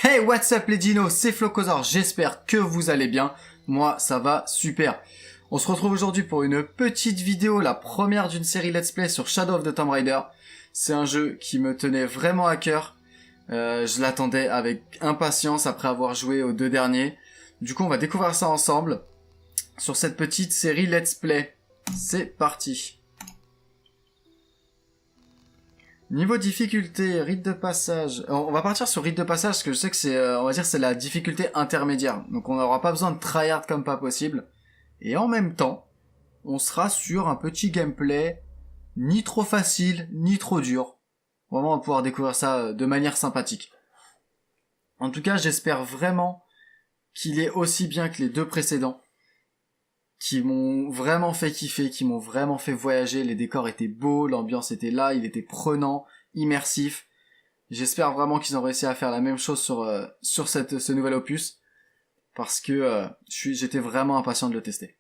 Hey, what's up les dinos, c'est Flocosaur, j'espère que vous allez bien. Moi, ça va super. On se retrouve aujourd'hui pour une petite vidéo, la première d'une série Let's Play sur Shadow of the Tomb Raider. C'est un jeu qui me tenait vraiment à cœur. Je l'attendais avec impatience après avoir joué aux deux derniers. Du coup, on va découvrir ça ensemble sur cette petite série Let's Play. C'est parti. Niveau difficulté, rite de passage. Alors, on va partir sur rite de passage parce que je sais que c'est, on va dire, c'est la difficulté intermédiaire. Donc on n'aura pas besoin de tryhard comme pas possible. Et en même temps, on sera sur un petit gameplay ni trop facile, ni trop dur. Vraiment, on va pouvoir découvrir ça de manière sympathique. En tout cas, j'espère vraiment qu'il est aussi bien que les deux précédents, qui m'ont vraiment fait kiffer, qui m'ont vraiment fait voyager. Les décors étaient beaux, l'ambiance était là, il était prenant, immersif. J'espère vraiment qu'ils ont réussi à faire la même chose sur ce nouvel opus, parce que j'étais vraiment impatient de le tester.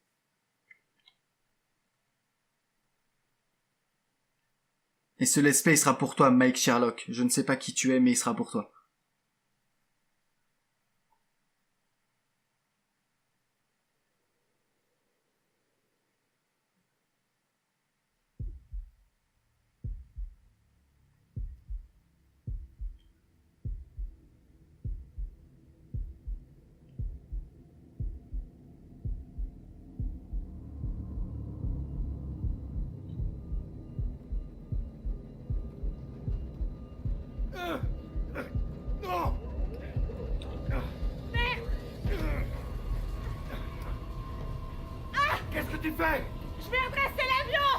Et ce let's play il sera pour toi, Mike Sherlock. Je ne sais pas qui tu es, mais il sera pour toi. Non! Qu'est-ce que tu fais? Je vais redresser l'avion!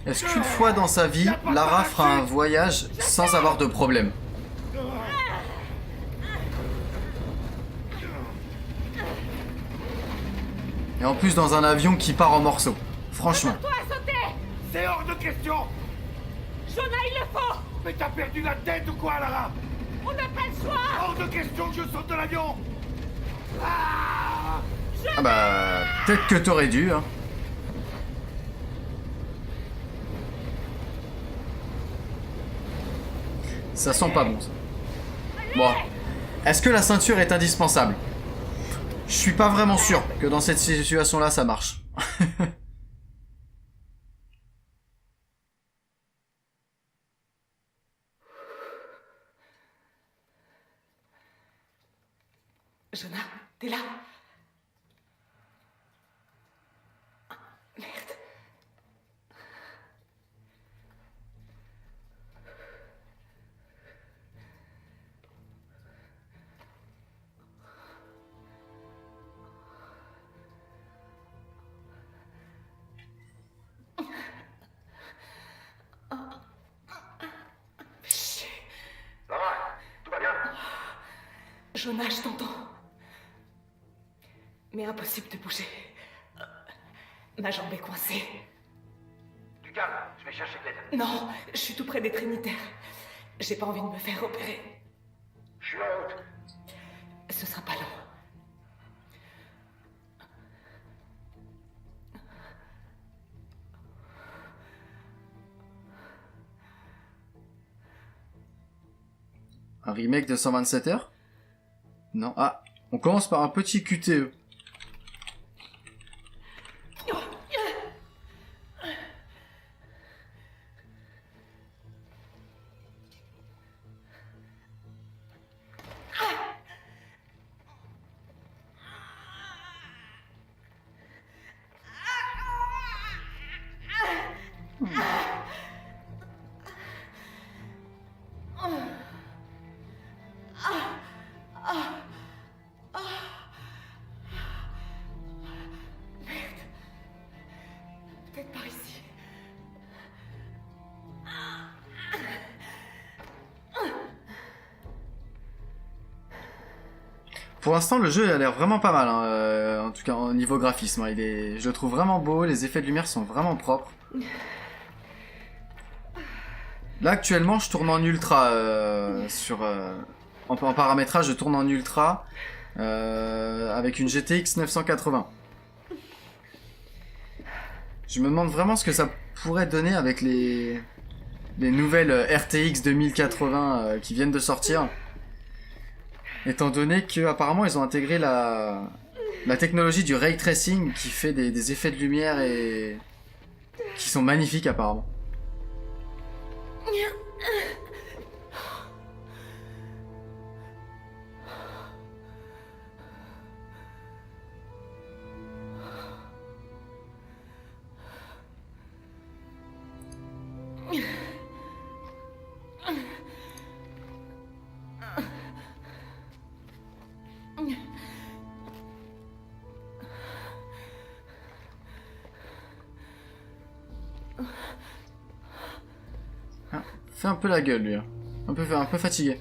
Est-ce qu'une fois dans sa vie, Lara fera un voyage sans avoir de problème? Et en plus dans un avion qui part en morceaux. Franchement. Toi à sauter! C'est hors de question! Jonah, il le faut! Mais t'as perdu la tête ou quoi, Lara? On n'a pas le choix! Hors de question que je saute de l'avion! Ah! Ah bah, peut-être que t'aurais dû, hein. Ça sent pas bon, ça. Bon. Est-ce que la ceinture est indispensable? Je suis pas vraiment sûr que dans cette situation-là, ça marche. Jonah, t'es là? Merde. Lara, tout va bien? Jonah, je t'entends. Mais impossible de bouger. Ma jambe est coincée. Du calme, je vais chercher de l'aide. Non, je suis tout près des Trinitaires. J'ai pas envie de me faire opérer. Je suis en route. Ce sera pas long. Un remake de 127 heures? Non. Ah, on commence par un petit QTE. Peut-être par ici. Pour l'instant, le jeu a l'air vraiment pas mal, hein, en tout cas au niveau graphisme. Hein, je le trouve vraiment beau, les effets de lumière sont vraiment propres. Là, actuellement, je tourne en ultra en paramétrage, je tourne en ultra. avec une GTX 980. Je me demande vraiment ce que ça pourrait donner avec les nouvelles RTX 2080 qui viennent de sortir. Étant donné que apparemment ils ont intégré la technologie du ray tracing qui fait des effets de lumière et qui sont magnifiques apparemment. Fait un peu la gueule lui, hein. Un peu fatigué.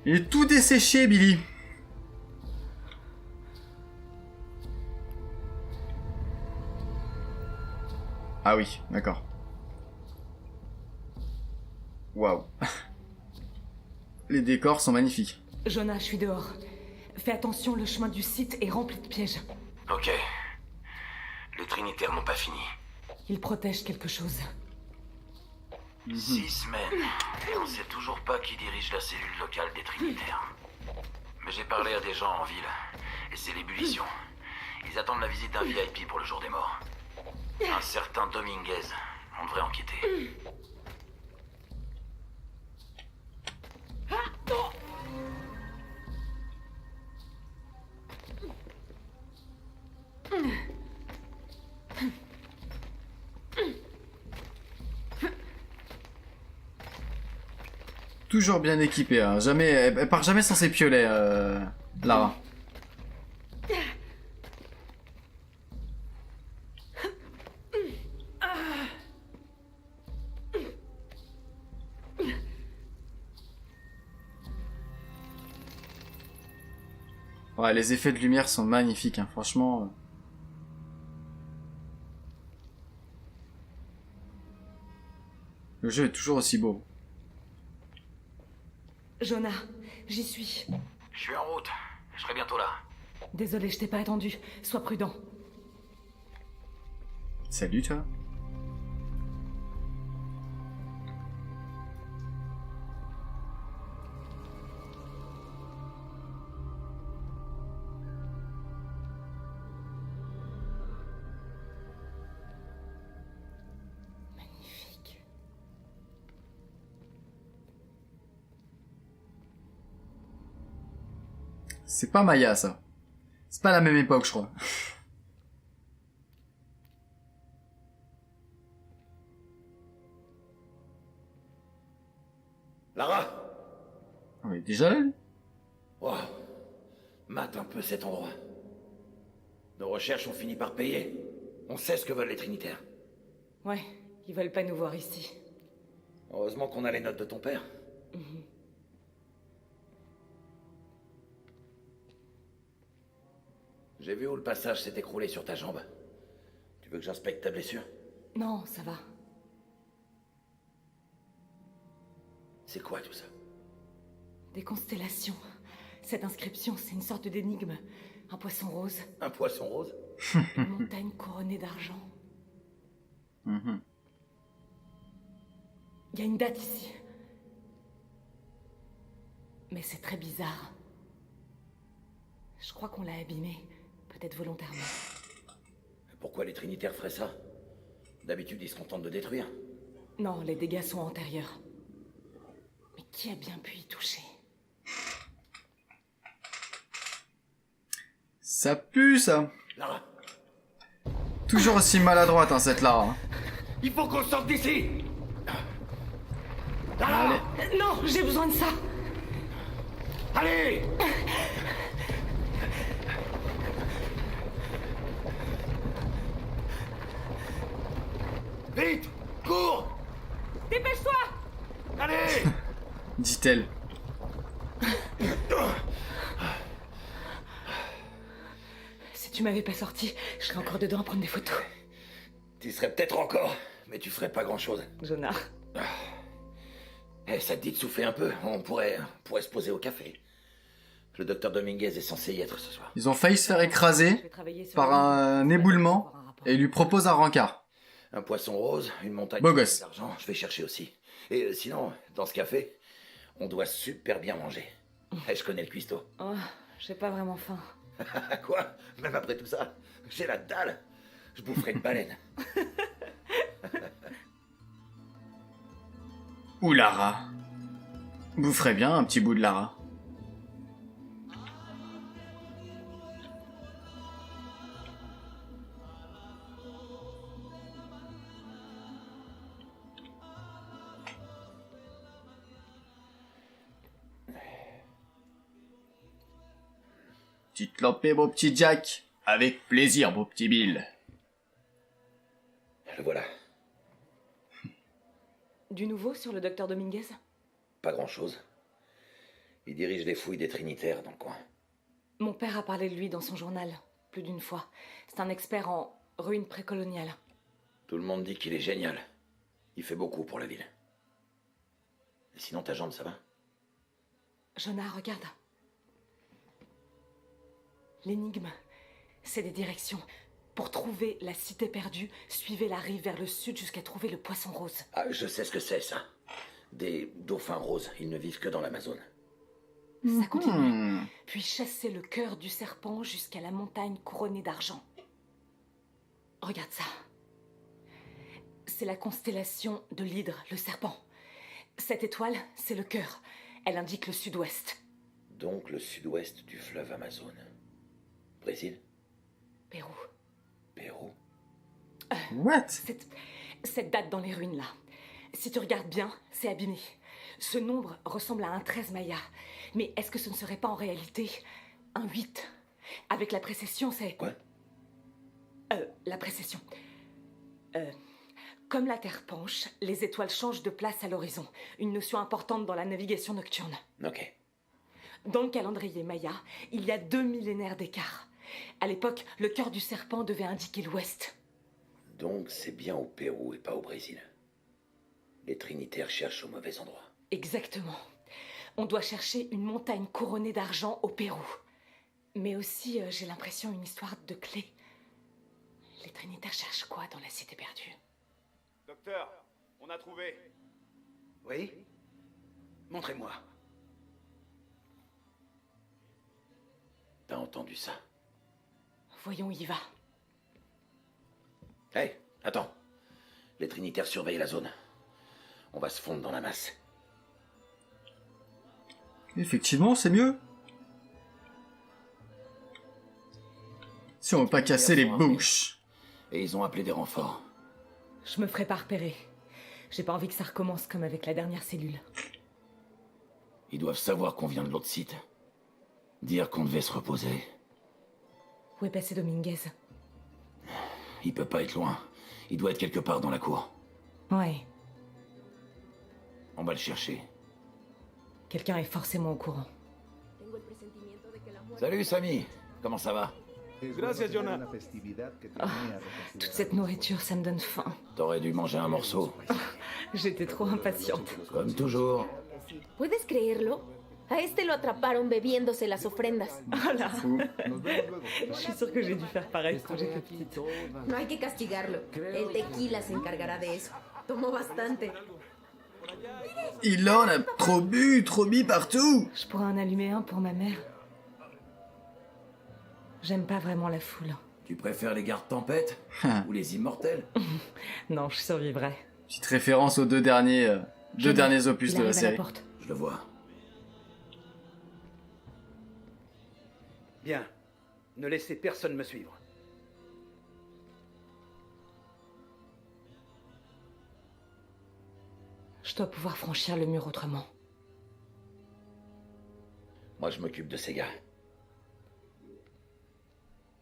Il est tout desséché, Billy. Ah oui, d'accord. Waouh. Les décors sont magnifiques. Jonah, je suis dehors. Fais attention, le chemin du site est rempli de pièges. Ok. Les Trinitaires n'ont pas fini. Ils protègent quelque chose. 6 semaines. Et on sait toujours pas qui dirige la cellule locale des Trinitaires. Mais j'ai parlé à des gens en ville. Et c'est l'ébullition. Ils attendent la visite d'un VIP pour le jour des morts. Un certain Dominguez. On devrait enquêter. Toujours bien équipée, hein. Jamais, elle part jamais sans ses piolets, Lara. Ouais, les effets de lumière sont magnifiques, hein, franchement. Le jeu est toujours aussi beau. Jonah, j'y suis. Je suis en route. Je serai bientôt là. Désolé, je t'ai pas attendu. Sois prudent. Salut, toi. Magnifique. C'est pas Maya, ça. C'est pas la même époque, je crois. Lara! On est déjà là, lui. Oh. Mate un peu cet endroit. Nos recherches ont fini par payer. On sait ce que veulent les Trinitaires. Ouais, ils veulent pas nous voir ici. Heureusement qu'on a les notes de ton père. J'ai vu où le passage s'est écroulé sur ta jambe. Tu veux que j'inspecte ta blessure? Non, ça va. C'est quoi tout ça? Des constellations. Cette inscription, c'est une sorte d'énigme. Un poisson rose. Un poisson rose? Une montagne couronnée d'argent. Mhm. Il y a une date ici. Mais c'est très bizarre. Je crois qu'on l'a abîmé. Peut-être volontairement. Pourquoi les Trinitaires feraient ça? D'habitude, ils se contentent de détruire. Non, les dégâts sont antérieurs. Mais qui a bien pu y toucher? Ça pue, ça. Lara, Toujours aussi maladroite, hein, cette Lara. Hein. il faut qu'on sorte d'ici! Lara! Non, j'ai besoin de ça. Allez! Vite! Cours! Dépêche-toi! Allez! Dit-elle. Si tu m'avais pas sorti, je serais encore dedans à prendre des photos. Tu serais peut-être encore, mais tu ferais pas grand-chose. Jonah. Eh, ça te dit de souffler un peu? On pourrait se poser au café. Le docteur Dominguez est censé y être ce soir. Ils ont failli se faire Je écraser vais travailler sur par le- un éboulement et il lui propose un rencard. Un poisson rose, une montagne Beau gosse. d'argent, je vais chercher aussi. Et sinon, dans ce café, on doit super bien manger. Eh, je connais le cuistot. Oh, j'ai pas vraiment faim. Quoi? Même après tout ça, j'ai la dalle. Je boufferai une baleine. Ou Lara. Boufferait bien un petit bout de Lara. Petite lampée, mon petit Jack. Avec plaisir, mon petit Bill. Le voilà. Du nouveau sur le docteur Dominguez? Pas grand-chose. Il dirige les fouilles des Trinitaires dans le coin. Mon père a parlé de lui dans son journal, plus d'une fois. C'est un expert en ruines précoloniales. Tout le monde dit qu'il est génial. Il fait beaucoup pour la ville. Et sinon, ta jambe, ça va? Jonah, regarde. L'énigme, c'est des directions. Pour trouver la cité perdue, suivez la rive vers le sud jusqu'à trouver le poisson rose. Ah, je sais ce que c'est, ça. Des dauphins roses. Ils ne vivent que dans l'Amazone. Ça continue. Hmm. Puis chassez le cœur du serpent jusqu'à la montagne couronnée d'argent. Regarde ça. C'est la constellation de l'hydre, le serpent. Cette étoile, c'est le cœur. Elle indique le sud-ouest. Donc le sud-ouest du fleuve Amazone. Brésil? Pérou. Pérou? What? Cette date dans les ruines, là. Si tu regardes bien, c'est abîmé. Ce nombre ressemble à un 13 maya. Mais est-ce que ce ne serait pas en réalité un 8? Avec la précession, c'est... Quoi? La précession. Comme la Terre penche, les étoiles changent de place à l'horizon. Une notion importante dans la navigation nocturne. Ok. Dans le calendrier maya, il y a 2 millénaires d'écart. À l'époque, le cœur du serpent devait indiquer l'ouest. Donc c'est bien au Pérou et pas au Brésil. Les Trinitaires cherchent au mauvais endroit. Exactement. On doit chercher une montagne couronnée d'argent au Pérou. Mais aussi, j'ai l'impression, une histoire de clé. Les Trinitaires cherchent quoi dans la cité perdue? Docteur, on a trouvé. Oui? Montrez-moi. T'as entendu ça? Voyons où il va. Hé, attends. Les Trinitaires surveillent la zone. On va se fondre dans la masse. Effectivement, c'est mieux. Si on veut pas casser les bouches. Et ils ont appelé des renforts. Je me ferai pas repérer. J'ai pas envie que ça recommence comme avec la dernière cellule. Ils doivent savoir qu'on vient de l'autre site. Dire qu'on devait se reposer. Où est passé Dominguez? Il peut pas être loin. Il doit être quelque part dans la cour. Ouais, On va le chercher. quelqu'un est forcément au courant. Salut Samy, comment ça va? Gracias, Jonah. Toute cette nourriture, ça me donne faim. T'aurais dû manger un morceau. J'étais trop impatiente. Comme toujours. ¿Puedes creerlo? A este lo atraparon bebiéndose las ofrendas. Voilà. Je suis sûre que j'ai dû faire pareil quand j'étais petite. No hay que castigarlo. El tequila se encargará de eso. Tomó bastante. Il en a trop bu partout. Je pourrais en allumer un pour ma mère. J'aime pas vraiment la foule. Tu préfères les gardes tempêtes? Ou les immortels? Non, je survivrai. Petite référence aux deux derniers opus Il de la arrive à la série. porte. Je le vois. Bien. Ne laissez personne me suivre. Je dois pouvoir franchir le mur autrement. Moi je m'occupe de ces gars.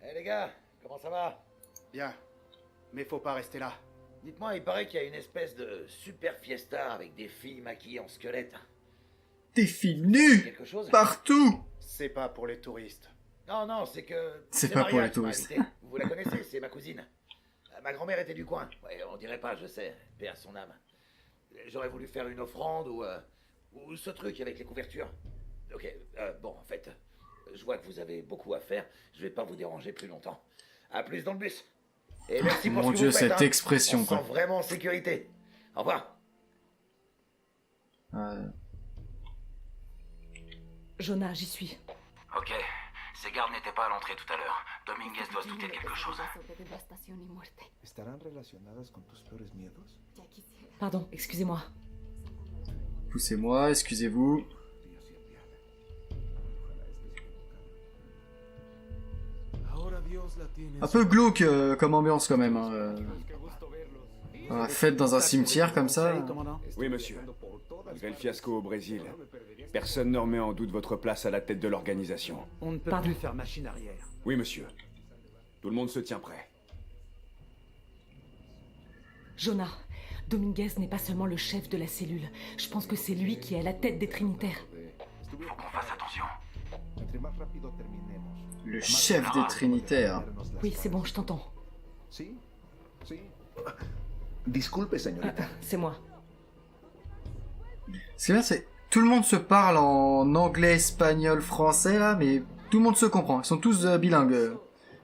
Hé les gars, comment ça va? Bien. Mais faut pas rester là. Dites-moi, il paraît qu'il y a une espèce de super fiesta avec des filles maquillées en squelette. Des filles nues Quelque chose? partout. C'est pas pour les touristes. Non, non, c'est que... C'est pas pour Maria les qui m'a touristes. invité. Vous la connaissez, c'est ma cousine. Ma grand-mère était du coin. Ouais, on dirait pas, je sais. Paix à son âme. J'aurais voulu faire une offrande ou ce truc avec les couvertures. Ok, bon, en fait, je vois que vous avez beaucoup à faire. Je vais pas vous déranger plus longtemps. À plus dans le bus. Et merci pour Mon ce que Dieu, vous faites, cette hein. expression, On se quoi. sent vraiment en sécurité. Au revoir. Jonah, j'y suis. Ok, ces gardes n'étaient pas à l'entrée tout à l'heure. Dominguez doit se douter de quelque chose. ¿Estarán relacionadas con tus peores miedos? Pardon, excusez-moi. Poussez-moi, excusez-vous. Ahora Dios la tiene. Un peu glauque comme ambiance quand même. Hein. La fête dans un cimetière comme ça. Oui, monsieur. Malgré le fiasco au Brésil, personne ne remet en doute votre place à la tête de l'organisation. On ne peut Pardon. plus faire machine arrière. Oui, monsieur. Tout le monde se tient prêt. Jonah, Dominguez n'est pas seulement le chef de la cellule. Je pense que c'est lui qui est à la tête des Trinitaires. Faut qu'on fasse attention. Entre más rápido terminemos. Le chef des Trinitaires. Oui, c'est bon, je t'entends. ¿Sí? ¿Sí? Disculpe, señorita. C'est moi. Ce qui est bien, c'est tout le monde se parle en anglais, espagnol, français là, mais tout le monde se comprend. Ils sont tous bilingues,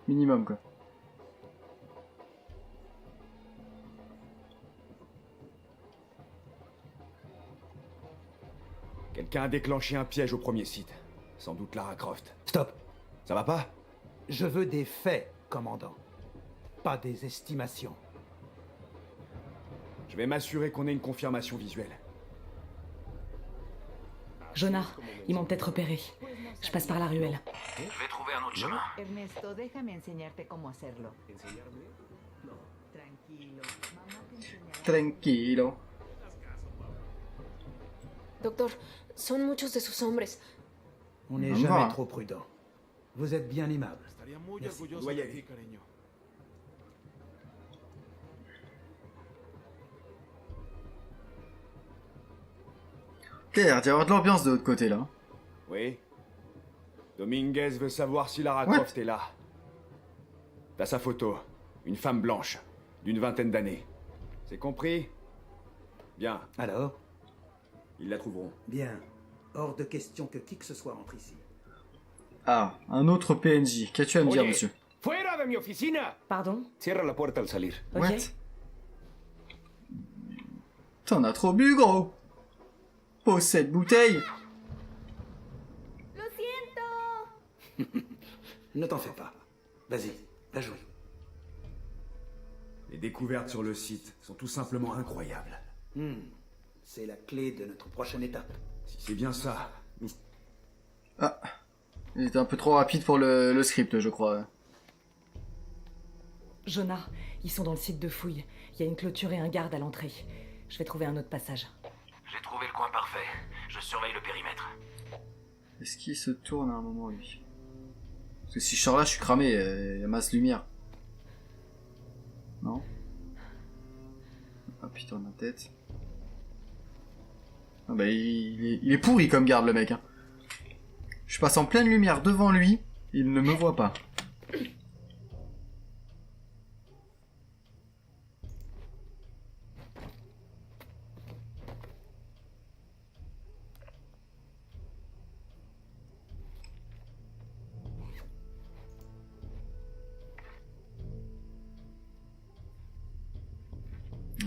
minimum quoi. Quelqu'un a déclenché un piège au premier site. Sans doute Lara Croft. Stop. Ça va pas? Je veux des faits, commandant. Pas des estimations. Je vais m'assurer qu'on ait une confirmation visuelle. Jonah, ils m'ont peut-être repéré. Je passe par la ruelle. Je vais trouver un autre chemin. Ernesto, déjame enseñarte cómo hacerlo. Tranquilo. Mamá te enseñará. Tranquilo. Doctor, son muchos de sus hombres. On n'est Vamos jamais voir. trop prudent. Vous êtes bien aimable. Estaría muy Merci. orgulloso Voy a de ir. ti, cariño. Ok, il y a avoir de l'ambiance de l'autre côté là. Oui? Dominguez veut savoir si Lara What? Croft est là. T'as sa photo. Une femme blanche. D'une vingtaine d'années. C'est compris? Bien. Alors? Ils la trouveront. Bien. Hors de question que qui que ce soit entre ici. Ah, un autre PNJ. Qu'as-tu à me dire, monsieur? ¡Fuera de mi oficina! Pardon? Cierra la puerta al salir. Ok. What? T'en as trop bu, gros! Pose cette bouteille! ¡Lo siento! Ne t'en fais pas. Vas-y, va jouer. Les découvertes sur le site sont tout simplement incroyables. C'est la clé de notre prochaine étape. Si c'est bien ça, nous... Ah, il était un peu trop rapide pour le script, je crois. Jonah, ils sont dans le site de fouille. Il y a une clôture et un garde à l'entrée. Je vais trouver un autre passage. J'ai trouvé le coin parfait. Je surveille le périmètre. Est-ce qu'il se tourne à un moment, lui? Parce que si je sors là, je suis cramé. Il y a masse lumière. Non? Hop, il tourne la tête. Ah bah, il est pourri comme garde, le mec. Hein. Je passe en pleine lumière devant lui. Il ne me voit pas.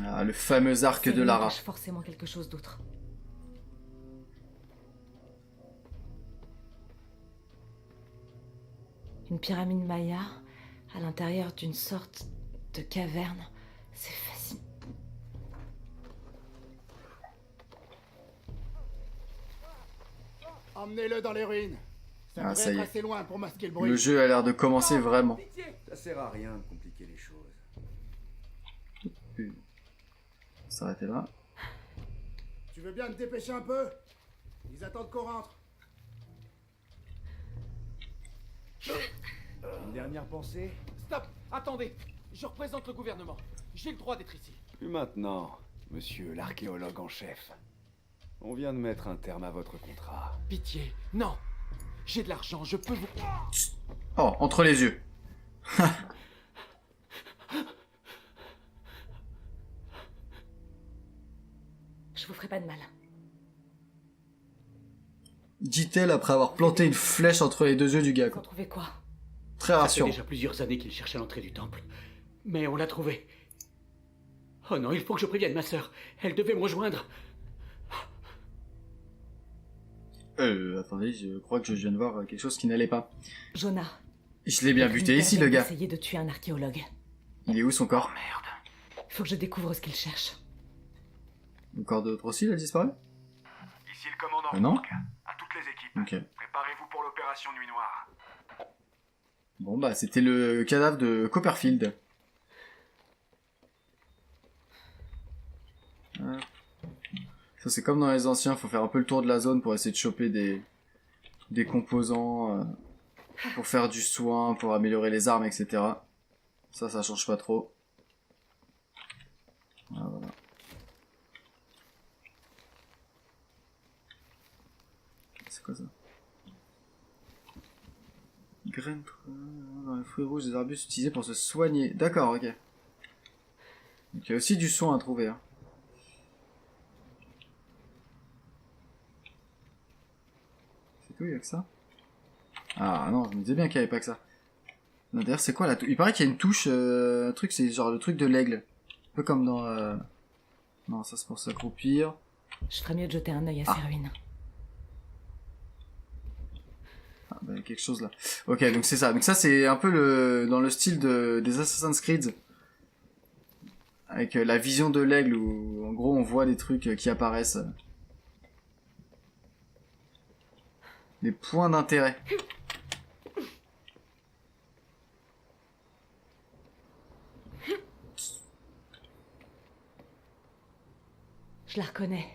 Ah, le fameux arc C'est de lui, Lara. cache forcément quelque chose d'autre. Une pyramide maya à l'intérieur d'une sorte de caverne. C'est fascinant. Emmenez-le dans les ruines. Ça Ah, devrait ça y être est. assez loin pour masquer le bruit. Le jeu a l'air de commencer vraiment. Ça sert à rien de compliquer les choses. S'arrêter là. Tu veux bien te dépêcher un peu? Ils attendent qu'on rentre. Une dernière pensée? Stop! Attendez! Je représente le gouvernement. J'ai le droit d'être ici. Plus maintenant, monsieur l'archéologue en chef. On vient de mettre un terme à votre contrat. Pitié, non! J'ai de l'argent, je peux vous... Oh, entre les yeux. Je vous ferai pas de mal. dit-elle après avoir planté une flèche entre les deux yeux du gars. Vous en trouvez quoi? Très Ça fait rassurant. déjà plusieurs années qu'il cherchait l'entrée du temple. Mais on l'a trouvé. Oh non, il faut que je prévienne ma sœur. Elle devait me rejoindre. Attendez, je crois que je viens de voir quelque chose qui n'allait pas. Jonah. Je l'ai bien buté ici, le gars. Essayer de tuer un archéologue. Il est où son corps? Faut que je découvre ce qu'il cherche. Le corps de l'autre aussi, il a disparu? Ici le commandant Non. Rourke. À toutes les équipes. Ok. Préparez-vous pour l'opération Nuit Noire. Bon bah c'était le cadavre de Copperfield. Hop. Ça c'est comme dans les anciens, faut faire un peu le tour de la zone pour essayer de choper des composants pour faire du soin, pour améliorer les armes, etc. Ça change pas trop. Ah, voilà. C'est quoi ça? Graines dans les fruits rouges des arbustes utilisés pour se soigner. D'accord, ok. Donc il y a aussi du soin à trouver. Hein. C'est tout, il y a que ça? Ah non, je me disais bien qu'il n'y avait pas que ça. D'ailleurs, c'est quoi la touche? Il paraît qu'il y a une touche, un truc, c'est genre le truc de l'aigle. Un peu comme dans... Non, ça c'est pour s'accroupir. Je ferais mieux de jeter un œil à ces ruines. Ah, bah, quelque chose là. Ok, donc c'est ça. Donc ça, c'est un peu dans le style des Assassin's Creed. Avec la vision de l'aigle où, en gros, on voit des trucs qui apparaissent. Des points d'intérêt. Je la reconnais.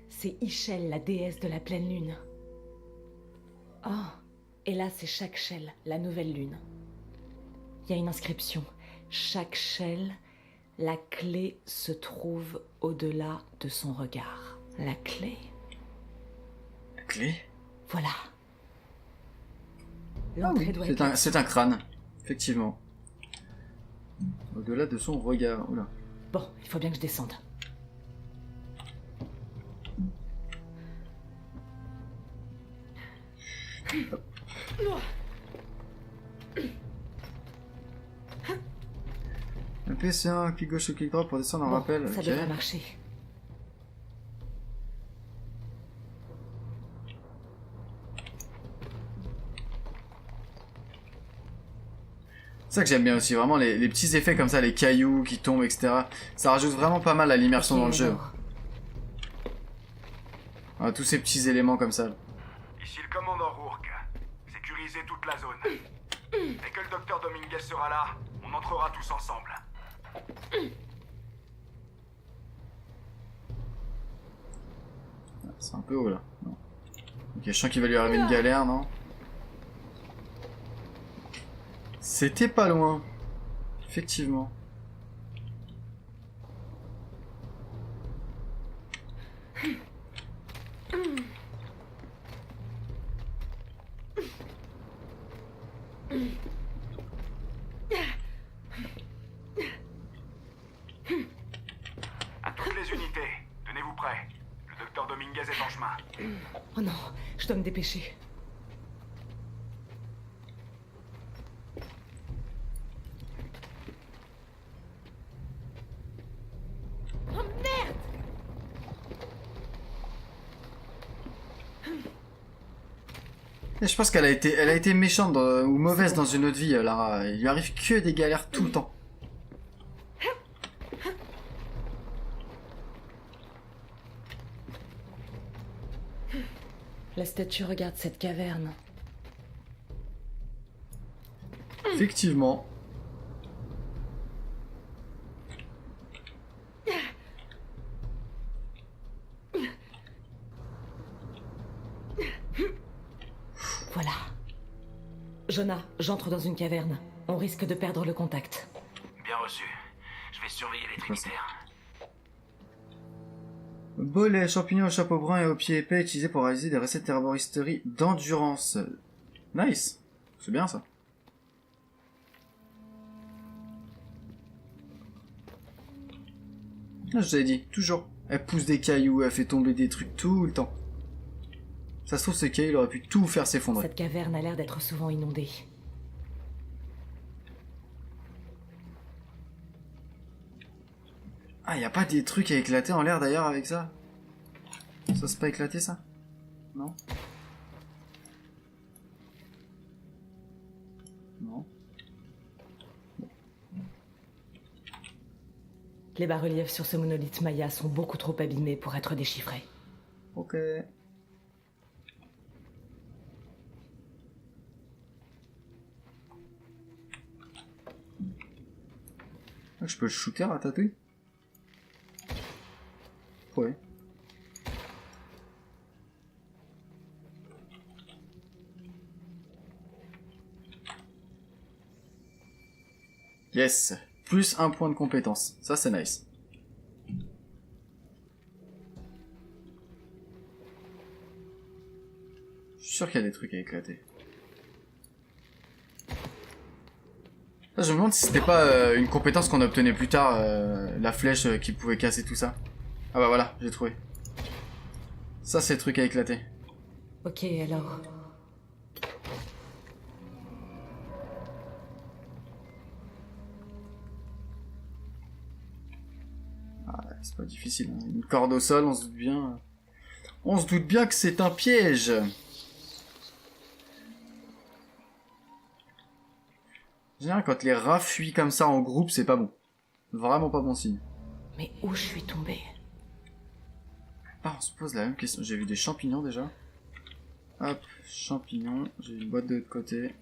C'est Ischel, la déesse de la pleine lune. Oh, et là c'est chaque Shell, la nouvelle lune. Il y a une inscription. Chaque Shell, la clé se trouve au-delà de son regard. La clé. La clé? Voilà. Ah oui, L'entrée doit être... c'est un crâne, effectivement. Au-delà de son regard. Oula. Bon, il faut bien que je descende. Un PC1, clic gauche ou clic droit pour descendre en Bon, rappel. ça Ok. devrait marcher. C'est ça que j'aime bien aussi, vraiment les petits effets comme ça, les cailloux qui tombent, etc. Ça rajoute vraiment pas mal à l'immersion dans le jeu. Ah, tous ces petits éléments comme ça. Ici le commandant Rourke. Sécurisez toute la zone. Dès que le docteur Dominguez sera là, on entrera tous ensemble. C'est un peu haut là. Non. Ok, je sens qu'il va lui arriver une galère, non? C'était pas loin. Effectivement. À toutes les unités, tenez-vous prêts. Le docteur Dominguez est en chemin. Oh non, je dois me dépêcher. Oh merde! Et je pense qu'elle a été méchante ou mauvaise dans une autre vie, Lara. Il lui arrive que des galères tout le temps. La statue regarde cette caverne. Effectivement. Voilà. Jonah, j'entre dans une caverne. On risque de perdre le contact. Bien reçu. Je vais surveiller les trinitaires. Bolet, champignons au chapeau brun et aux pieds épais utilisés pour réaliser des recettes d'herboristerie d'endurance. Nice. C'est bien ça. Ah, je vous avais dit, toujours. Elle pousse des cailloux, elle fait tomber des trucs tout le temps. Ça se trouve, c'est Kay, il aurait pu tout faire s'effondrer. Cette caverne a l'air d'être souvent inondée. Ah, y a pas des trucs à éclater en l'air d'ailleurs avec ça? Ça c'est pas éclaté ça? Non? Non? Les bas-reliefs sur ce monolithe maya sont beaucoup trop abîmés pour être déchiffrés. Ok. Je peux le shooter à Tatooine? Ouais. Yes. Plus un point de compétence. Ça c'est nice. Je suis sûr qu'il y a des trucs à éclater. Là, je me demande si c'était pas une compétence qu'on obtenait plus tard, la flèche qui pouvait casser tout ça. Ah bah voilà, j'ai trouvé. Ça c'est le truc à éclater. Ok, alors... Ah, c'est pas difficile, hein. Une corde au sol, on se doute bien... On se doute bien que c'est un piège. En général, quand les rats fuient comme ça en groupe, c'est pas bon. Vraiment pas bon signe. Mais où je suis tombée? Ah, on se pose la même question. J'ai vu des champignons déjà. Hop, champignons. J'ai une boîte de l'autre côté.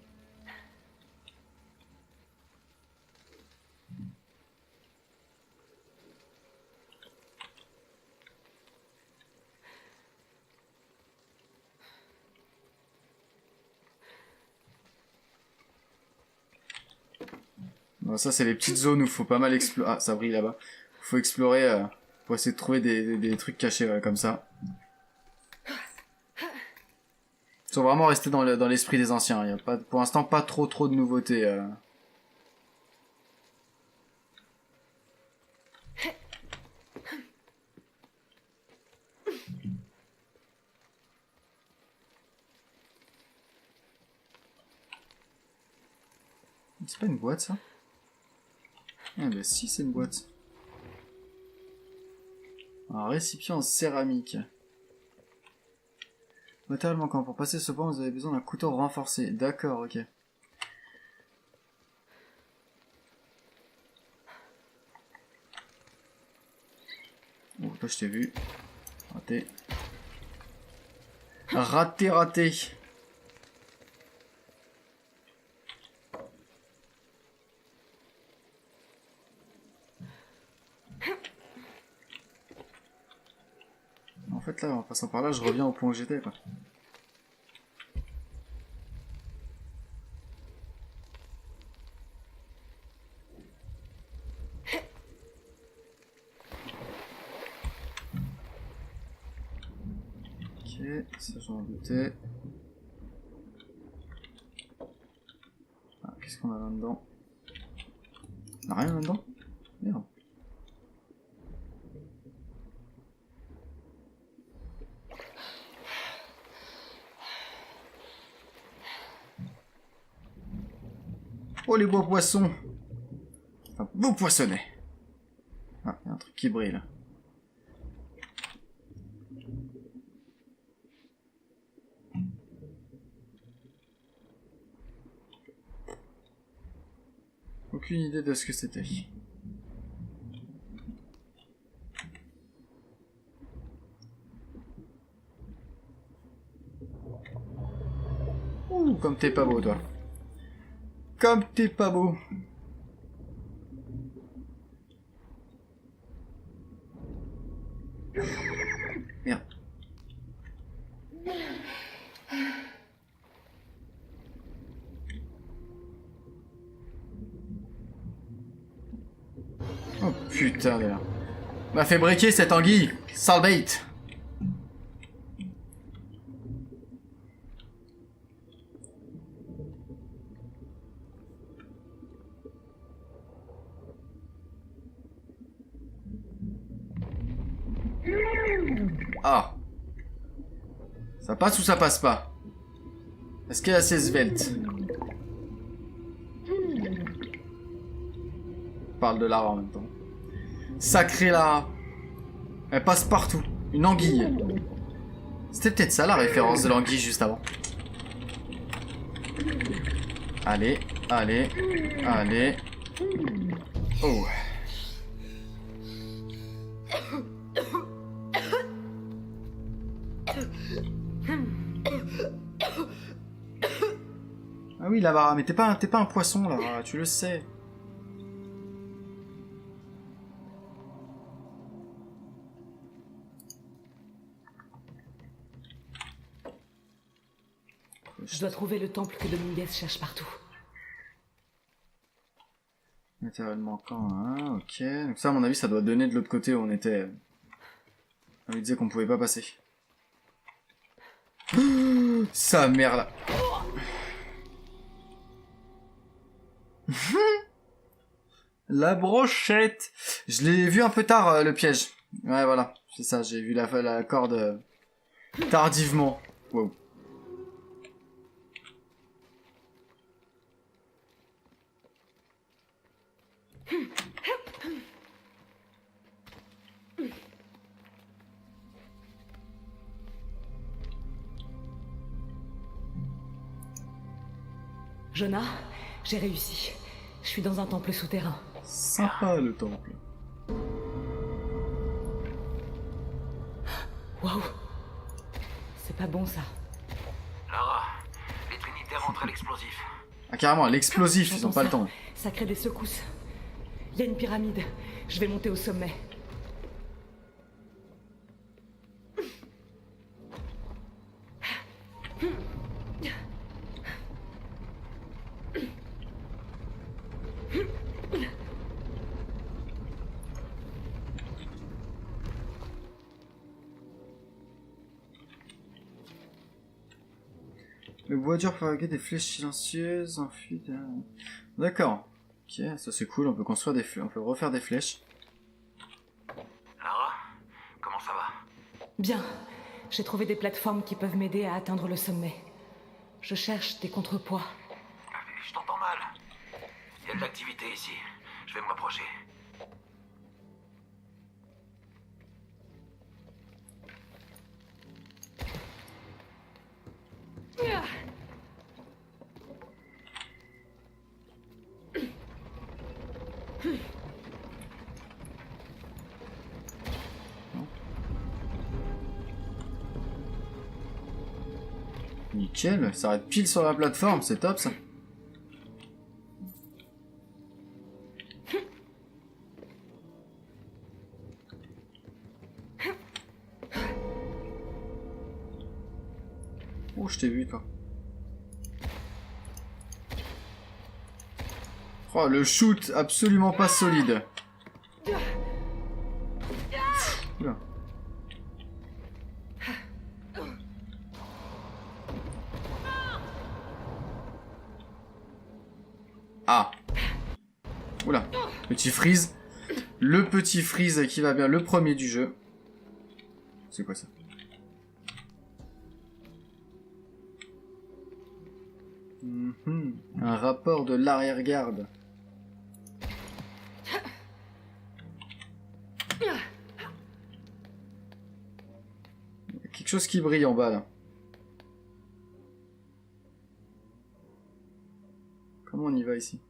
Bon, ça c'est les petites zones où faut pas mal explorer. Ah, ça brille là-bas. Faut explorer pour essayer de trouver des trucs cachés comme ça. Ils sont vraiment restés dans l'esprit des anciens. Il y a pas, pour l'instant pas trop de nouveautés. C'est pas une boîte ça? Ah bah si, c'est une boîte. Un récipient en céramique. Matériel manquant. Pour passer ce point, vous avez besoin d'un couteau renforcé. D'accord, ok. Oh, toi je t'ai vu. Raté. Raté. En fait là, en passant par là, je reviens au point où j'étais quoi. Ok, ça j'en doutais. Ah, qu'est-ce qu'on a là-dedans? On a rien là-dedans? Merde. Oh les beaux poissons! Enfin, beau poissonnet! Ah, il y a un truc qui brille là. Aucune idée de ce que c'était. Ouh, comme t'es pas beau toi. Comme t'es pas beau. Merde. Oh putain d'ailleurs. M'a fait breaker cette anguille. Sale bait. Ah. Ça passe ou ça passe pas? Est-ce qu'elle est assez svelte? Je parle de Lara en même temps. Sacré Lara. Elle passe partout. Une anguille. C'était peut-être ça la référence de l'anguille juste avant. Allez, allez, allez. Oh. Ah oui, Lara, mais t'es pas un poisson, Lara, tu le sais. Je dois trouver le temple que Dominguez cherche partout. Matériel manquant, hein, ok. Donc ça, à mon avis, ça doit donner de l'autre côté où on était. On lui disait qu'on pouvait pas passer. Sa mère là. La brochette. Je l'ai vu un peu tard, le piège. Ouais, voilà. C'est ça, j'ai vu la corde tardivement. Wow. Jonah, j'ai réussi. Je suis dans un temple souterrain. Sympa le temple. Waouh. C'est pas bon ça. Lara, les Trinitaires entrent à l'explosif. Ah carrément, l'explosif, ils ont pas le temps. Ça crée des secousses. Il y a une pyramide. Je vais monter au sommet. Le bois dur fabriquer des flèches silencieuses en fuite. D'accord. Ok, ça c'est cool, on peut construire des flèches, on peut refaire des flèches. Lara, comment ça va? Bien. J'ai trouvé des plateformes qui peuvent m'aider à atteindre le sommet. Je cherche des contrepoids. Je t'entends mal. Il y a de l'activité ici. Je vais me rapprocher. Nickel, ça arrête pile sur la plateforme, c'est top ça. Oh, je t'ai vu toi. Oh, le shoot absolument pas solide. Oula. Ah. Oula. Petit freeze. Le petit freeze qui va bien. Le premier du jeu. C'est quoi ça? Un rapport de l'arrière-garde. Il y a quelque chose qui brille en bas là. Comment on y va ici?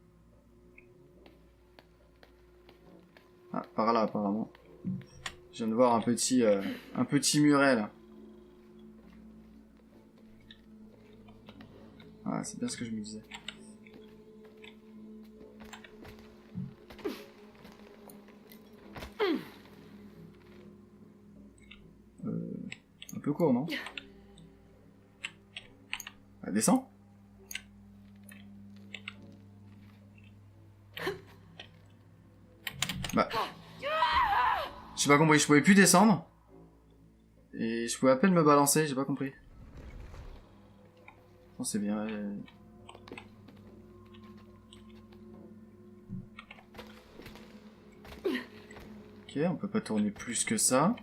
Ah, par là apparemment. Je viens de voir un petit muret là. Ah, c'est bien ce que je me disais. Un peu court, non? Ah, descends. Bah. J'ai pas compris, je pouvais plus descendre. Et je pouvais à peine me balancer, j'ai pas compris. Oh, c'est bien. Ok, on peut pas tourner plus que ça.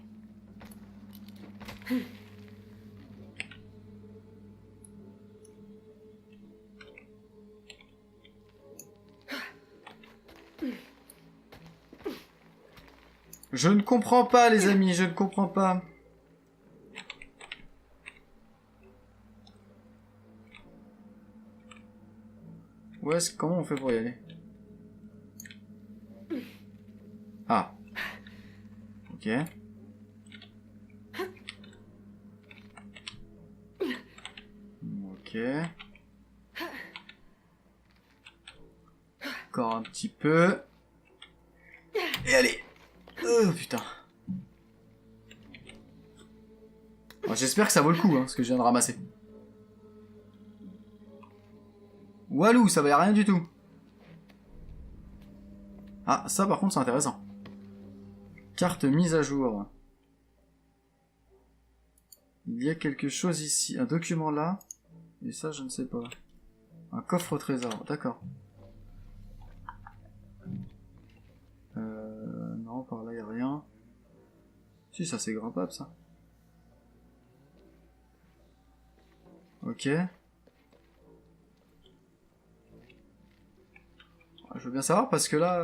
Je ne comprends pas, les amis, je ne comprends pas. Comment on fait pour y aller? Ah. Ok. Ok. Encore un petit peu. Et allez. Oh putain. Bon, j'espère que ça vaut le coup, hein, ce que je viens de ramasser. Walou, ça va rien du tout. Ah, ça par contre c'est intéressant. Carte mise à jour. Il y a quelque chose ici. Un document là. Et ça je ne sais pas. Un coffre au trésor, d'accord. Non, par là il n'y a rien. Si, ça c'est grimpable ça. Ok. Je veux bien savoir parce que là...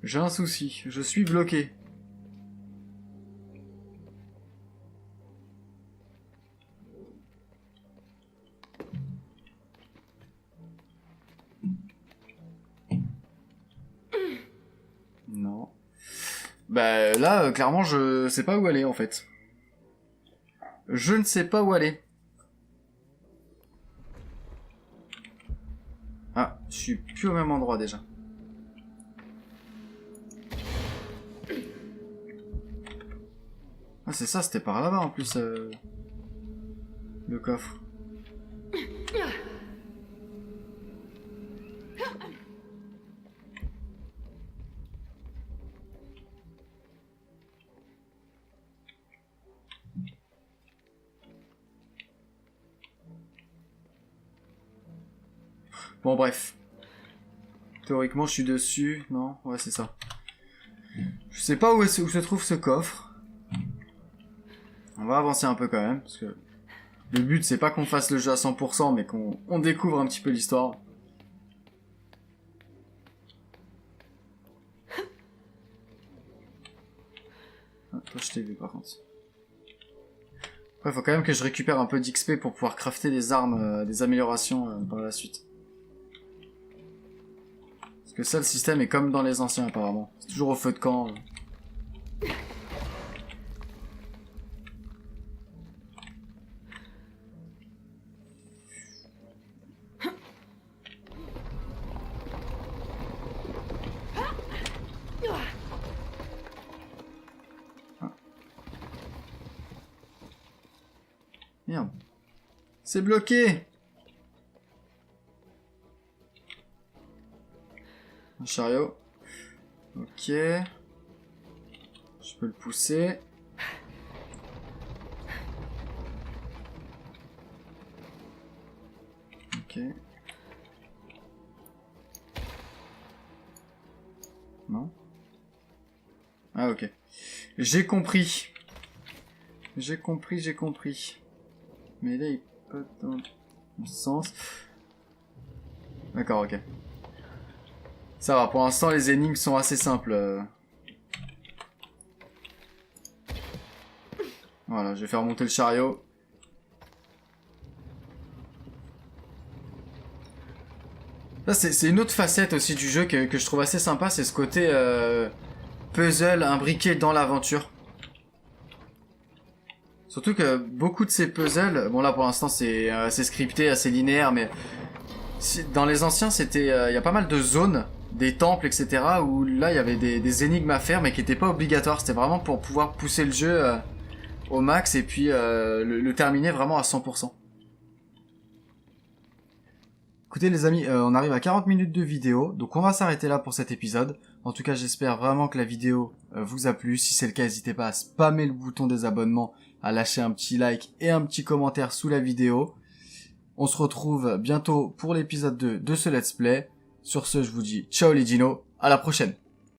J'ai un souci, je suis bloqué. Non. Bah là, clairement, je sais pas où aller en fait. Je ne sais pas où aller. Ah, je suis plus au même endroit déjà. Ah c'est ça, c'était par là-bas en plus, le coffre. Bon bref. Théoriquement je suis dessus, non? Ouais c'est ça. Je sais pas où se trouve ce coffre. On va avancer un peu quand même, parce que le but c'est pas qu'on fasse le jeu à 100%, mais qu'on découvre un petit peu l'histoire. Ah, toi je t'ai vu par contre. Après faut quand même que je récupère un peu d'XP pour pouvoir crafter des armes, des améliorations par la suite. Parce que ça le système est comme dans les anciens apparemment. C'est toujours au feu de camp. Merde. C'est bloqué. Un chariot. Ok. Je peux le pousser. Ok. Non? Ah ok. J'ai compris. J'ai compris. Mais là, il peut pas dans le sens. D'accord, ok. Ça va, pour l'instant, les énigmes sont assez simples. Voilà, je vais faire monter le chariot. Là, c'est une autre facette aussi du jeu que je trouve assez sympa, c'est ce côté puzzle imbriqué dans l'aventure. Surtout que beaucoup de ces puzzles, bon là pour l'instant c'est assez scripté, assez linéaire, mais dans les anciens c'était, il y a pas mal de zones, des temples, etc. où là il y avait des énigmes à faire mais qui n'étaient pas obligatoires, c'était vraiment pour pouvoir pousser le jeu au max et puis le terminer vraiment à 100%. Écoutez les amis, on arrive à 40 minutes de vidéo, donc on va s'arrêter là pour cet épisode. En tout cas j'espère vraiment que la vidéo vous a plu, si c'est le cas n'hésitez pas à spammer le bouton des abonnements, à lâcher un petit like et un petit commentaire sous la vidéo. On se retrouve bientôt pour l'épisode 2 de ce let's play. Sur ce je vous dis ciao les dinos, à la prochaine.